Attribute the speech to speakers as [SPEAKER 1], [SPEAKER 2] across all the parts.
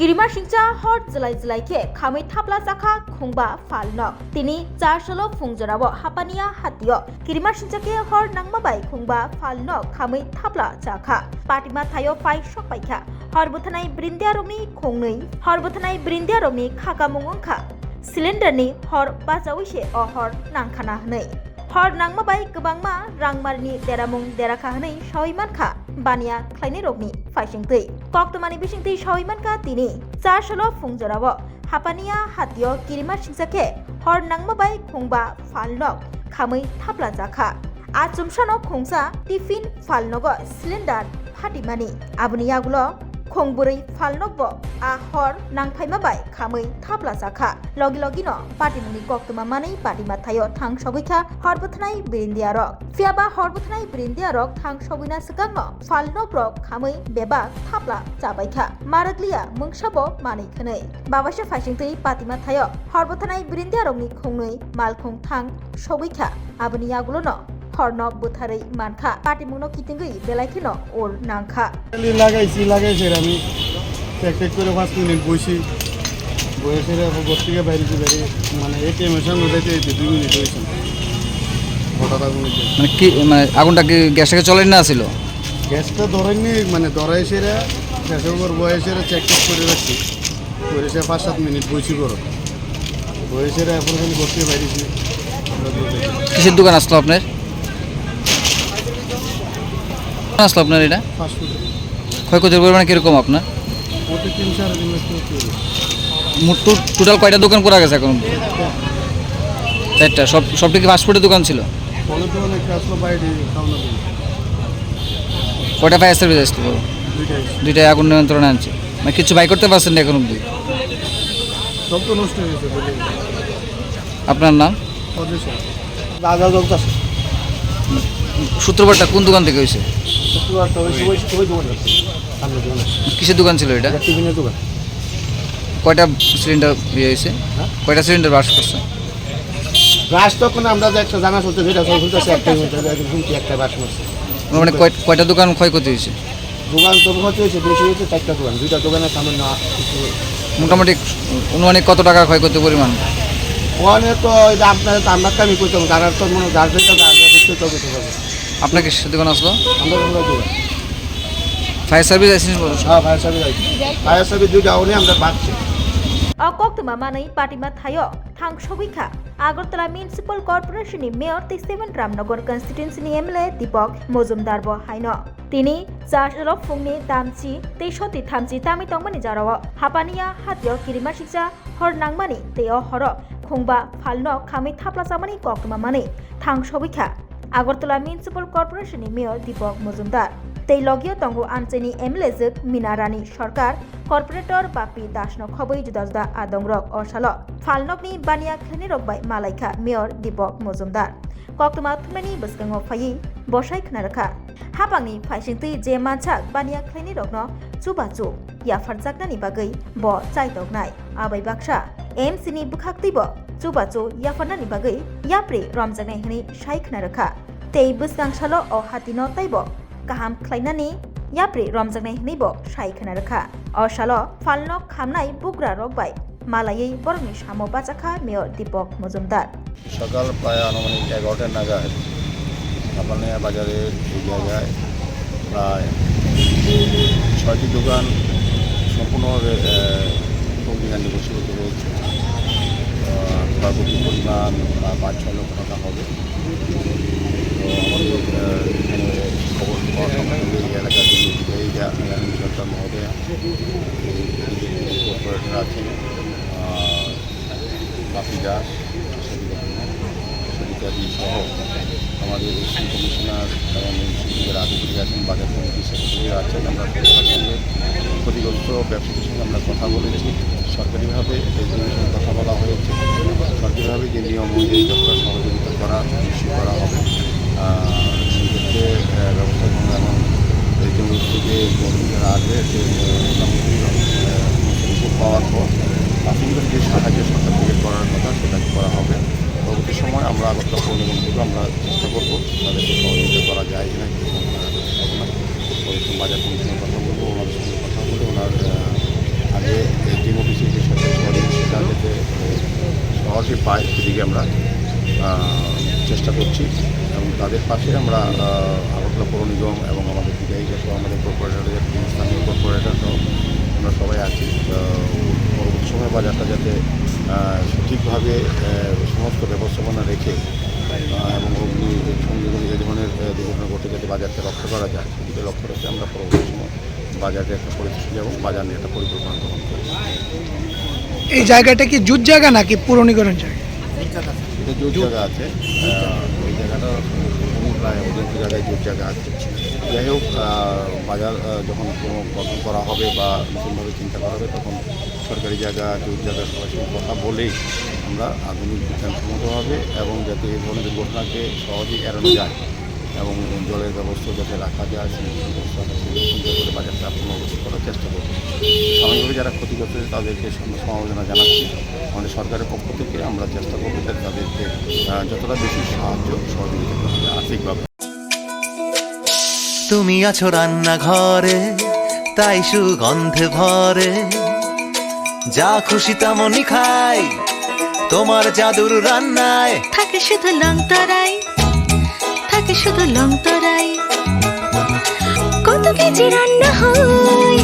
[SPEAKER 1] কিরিমা সিংচা hot জলাই জলাই কে খামৈ থাপলা জাখা খুংবা ফালন তিনি চারশল ফুংজরাব হাপানিয়া হাতিয় কিরিমা সিংচাকে হর নাংমাবাই খুংবা ফালন খামৈ থাপলা জাখা পাটিমা থায় ফাই সকপাইখা হরবথানাই বৃন্দিয়ারমনি খংनै হরবথানাই বৃন্দিয়ারমনি খাকা মুংखा सिलिन्डारनि हर बाजावैसे अ हर नांखाना हनै हर नांमाबाय गोबांमा रांमारनि देरामुं देराखा हनै सावैमानखा बानिया ख्लायनाय रगनि फाइसिंतै कक्तमानि बिसिंतै सावैमानखा तिनि चारसल फुंजराव हापानिया हातिय किरिमा सिंसाके हर नांमाबाय खुंबा फालनक खामै थापला जाखा आचुमसानो खुंसा टिफिन फालनग सिलिन्डार फाटिमानि आबुनि आगुलो खंबुरै फालनकबो आ हर नांफायमाबाय खामै थापला जाखा लगी लगिनो पाटिमुनि कक्तमा मानै पाटिमा थायो थां सबैखा हरबथनाय बिरिन्दियारक फियाबा हरबथनाय बिरिन्दियारक थां सबैना सिगांनो फालनक रक खामै बेबा थापला जाबायखा मारगलिया मुंसाबो मानैखनै बाबासो फाइसिंतै पाटिमा थायो हरबथनाय बिरिन्दियारकनि खंनै मालखं थां सबैखा आबुनि आगुलोनो हरनो बुथारै मानखा पाटिमुनो कितिंगै बेलायखिनो ओर नांखा
[SPEAKER 2] লাগাইছি আমি এক করে 5 মিনিট বসি বসে বস্তিকে বাইরে মানে এটিএমের সামনে যেতে 2 মিনিট হয়েছে হঠাৎ আগুন
[SPEAKER 3] মানে কি মানে আগুনটা কি গ্যাসটাকে চলে না ছিল
[SPEAKER 2] গ্যাসটা ধরেননি মানে ধরাই সেরা গ্যাসের উপর বয়েসের চেক করে রাখছি করে সে 5-7 মিনিট বসি করো বয়েসের এখন আমি বস্তিকে বাইরেছি
[SPEAKER 3] কিসের দোকান আসলো আপনার আসলো আপনার এটা
[SPEAKER 2] ফাস্টফুড
[SPEAKER 3] ক্ষয়ক্ষতির পরিমাণ কিরকম আপনার
[SPEAKER 2] প্রতি 3-4 লাখ
[SPEAKER 3] মোট টোটাল কয়টা দোকান করা গেছে এখন চারটা সবটা কি ফাস্টফুডের দোকান ছিল
[SPEAKER 2] অনেক আসলো বাইরে খাওয়ানো
[SPEAKER 3] কয়টা ফায়ার সার্ভিস আসছিল দুইটাই আগুন নিয়ন্ত্রণে আনছে মানে কিছু বাই করতে পারছেন না এখন অব্দি
[SPEAKER 2] সব তো নষ্ট হয়ে গেছে
[SPEAKER 3] আপনার নাম
[SPEAKER 2] দাদা দোকান আছে
[SPEAKER 3] সূত্রপাতটা কোন দোকান থেকে হয়েছে কিসের দোকান ছিল এটা
[SPEAKER 2] টিফিনের দোকান
[SPEAKER 3] কয়টা সিলিন্ডার ইয়ে হয়েছে কয়টা সিলিন্ডার বাস করছে
[SPEAKER 2] রাশ তখন আমরা যে একটা জানা চলছে যেটা চলতেছে একটা বাস করছে
[SPEAKER 3] মানে কয়টা দোকান ক্ষয়ক্ষতি হয়েছে
[SPEAKER 2] দোকান তো হচ্ছে বেশি হয়েছে 4টা দোকান 2টা দোকানের সামনে না
[SPEAKER 3] মোটামুটি অনুমানিক কত টাকার ক্ষয়ক্ষতি পরিমাণ
[SPEAKER 2] ওখানে তো আপনার আমরা কামি করতাম যারা তো মনে গার্জেনটা দেখতে তো করতে পারবে
[SPEAKER 3] আপনার কি দোকান আসলো
[SPEAKER 2] আমরা দোকান
[SPEAKER 3] ফায়ার সার্ভিস আইসেন
[SPEAKER 2] হ্যাঁ ফায়ার সার্ভিস 2টা ওনে আমরা পাচ্ছি
[SPEAKER 1] अकक्तमा मानै पाटिमा थायो थां सबैखा आगरतला म्युनिसिपल कर्पोरेशननि मेयर 37 रामनगर कन्स्टिट्युएन्सिनि एमएलए दीपक मजुमदारबो हायनो तिनी चारसल फुंनि दामची 63 तामि तंगमानि जाराव हापानिया हातियो किरिमा सिंचा हर नांमानि तेयो हर खुंबा फालनो खामै थापला जामानि कक्तमा मानै थां सबैखा आगरतला म्युनिसिपल कर्पोरेशननि मेयर दीपक मजुमदार तै लगियो तंगु आनचेनि एमएलए जोग मीना रानी सरकार कर्पोरेटर बापी दासनो खबै जुदा जुदा आदंरक अरसाल फालनकनि बानिया खेनि रकबाय मालायखा मेयर दीपक मजुमदार कक्तमा थुमनानि बसगांव फायै बसाय खोनारखा हाबांनि फाइसिंतै जे मानसाक बानिया खेनि रकनो चुबाचु याफारजाकनानि बागै ब चाइतकनाय आबै बाक्सा एमसीनि बुखाक्तैबो चुबाचु याफारनानि बागै याप्रे रमजानाय हनै साय खोनारखा तै बसगांसाल अ हातिनो ताइबो गाहाम ख्लायनानि याप्रे रमजानाय हनैबो साय खोनारखा असाल फालनक खामनाय बुग्रा रकबाय मालायै बरंनि सामो बाजाखा मेयर दीपक मजुमदार
[SPEAKER 4] সকাল প্রায় আনুমানিক 11টা নাগাদ হাপানিয়া বাজারের এই জায়গায় প্রায় 6টি দোকান সম্পূর্ণভাবে অগ্নিকাণ্ডে বসীভূত হয়েছে ক্ষয়ক্ষতির পরিমাণ 5-6 লক্ষ টাকা হবে তো আমাদের এখানে খবর পাওয়ার সঙ্গে এই এলাকার যিনি সরকার মহোদয়া কর্পোরেটর আছেন বাপি দাস সরিকাদি সহ আমাদের এসি কমিশনার এবং এনসিপির আধিকারিক আছেন বাজার কমিটির সেক্রেটারি আছেন আমরা সরকারের সঙ্গে ক্ষতিগ্রস্ত ব্যবসায়ীদের সঙ্গে আমরা কথা বলেছি সরকারিভাবে এই জিনিসের কথা বলা হয়েছে সরকারিভাবে যে নিয়ম অনুযায়ী যতটা সহযোগিতা করা নিশ্চিত করা হবে সেক্ষেত্রে ব্যবস্থা গ্রহণ এবং এই জমি থেকে যারা আসবে সে মোটামুটি রিপোর্ট পাওয়ার পর প্রাথমিক যে সাহায্য সরকার থেকে করার কথা সেটা করা হবে পরবর্তী সময় আমরা আগরতলা পৌর নিগম থেকে আমরা চেষ্টা করবো তাদেরকে সহযোগিতা করা যায় কিনা বাজার কমিশনের কথা বলবো ওনাদের সঙ্গে কথা বলে ওনার আগে যাতে পায় সেদিকে আমরা চেষ্টা করছি এবং তাদের পাশে আমরা আগরতলা পৌর নিগম এবং আমাদের বিধায়িক সহ আমাদের কর্পোরেটর স্থানীয় কর্পোরেটর সহ আমরা সবাই আছি। পরবর্তী সময় বাজারটা যাতে সঠিকভাবে সমস্ত ব্যবস্থাপনা রেখে এবং অগ্নি সংযোজন এই ধরনের দুর্ঘটনা ঘটে যাতে বাজারকে রক্ষা করা যায় সেদিকে লক্ষ্য রেখে আমরা পরবর্তী সময় বাজারে একটা পরিস্থিতি এবং বাজার নিয়ে একটা পরিকল্পনা গ্রহণ করি।
[SPEAKER 5] এই জায়গাটা কি জুট জায়গা নাকি পুরনিকরণ জায়গা?
[SPEAKER 4] এটা জোর জায়গা আছে, ওই জায়গাটা প্রায় অধিকাংশ জায়গায় জোর জায়গা আছে। যাই হোক, বাজার যখন কোনো গঠন করা হবে বা নতুনভাবে চিন্তা করা হবে তখন সরকারি জায়গা জোর জায়গা সবার সঙ্গে কথা বলেই আমরা আধুনিক বিজ্ঞানসম্মতভাবে এবং যাতে এই ধরনের দুর্ঘটনাকে সহজেই এড়ানো যায় এবং জলের ব্যবস্থা যাতে রাখা যায় সেই ব্যবস্থা চিন্তা করে বাজারটা পুনর্গঠন করার চেষ্টা করব। সাময়িকভাবে যারা ক্ষতিগ্রস্ত হয়েছে তাদেরকে সমবেদনা জানাচ্ছি। আমাদের সরকারের পক্ষ থেকে আমরা চেষ্টা করবো যাতে তাদেরকে যতটা বেশি সাহায্য সহযোগিতা করা যায় আর্থিকভাবে।
[SPEAKER 6] তুমি আছো রান্নাঘরে তাই সুগন্ধে ভরে, যা খুশি তেমনই খাই তোমার জাদুর রান্নায়।
[SPEAKER 7] থাকে শুধু লং তরাই, থাকে শুধু লং তরাই। কত কেজি রান্না হয়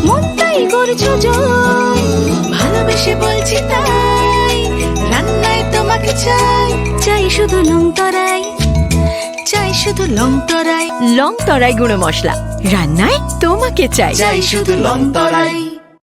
[SPEAKER 7] মন তাই করছো জয়, ভালোবেসে বলছি তাই রান্নায় তোমাকে চাই। চাই শুধু লং তরাই, চাই শুধু লং তরাই। লং তরাই গুঁড়ো মশলা রান্নায় তোমাকে চাই।
[SPEAKER 6] চাই শুধু লং তরাই।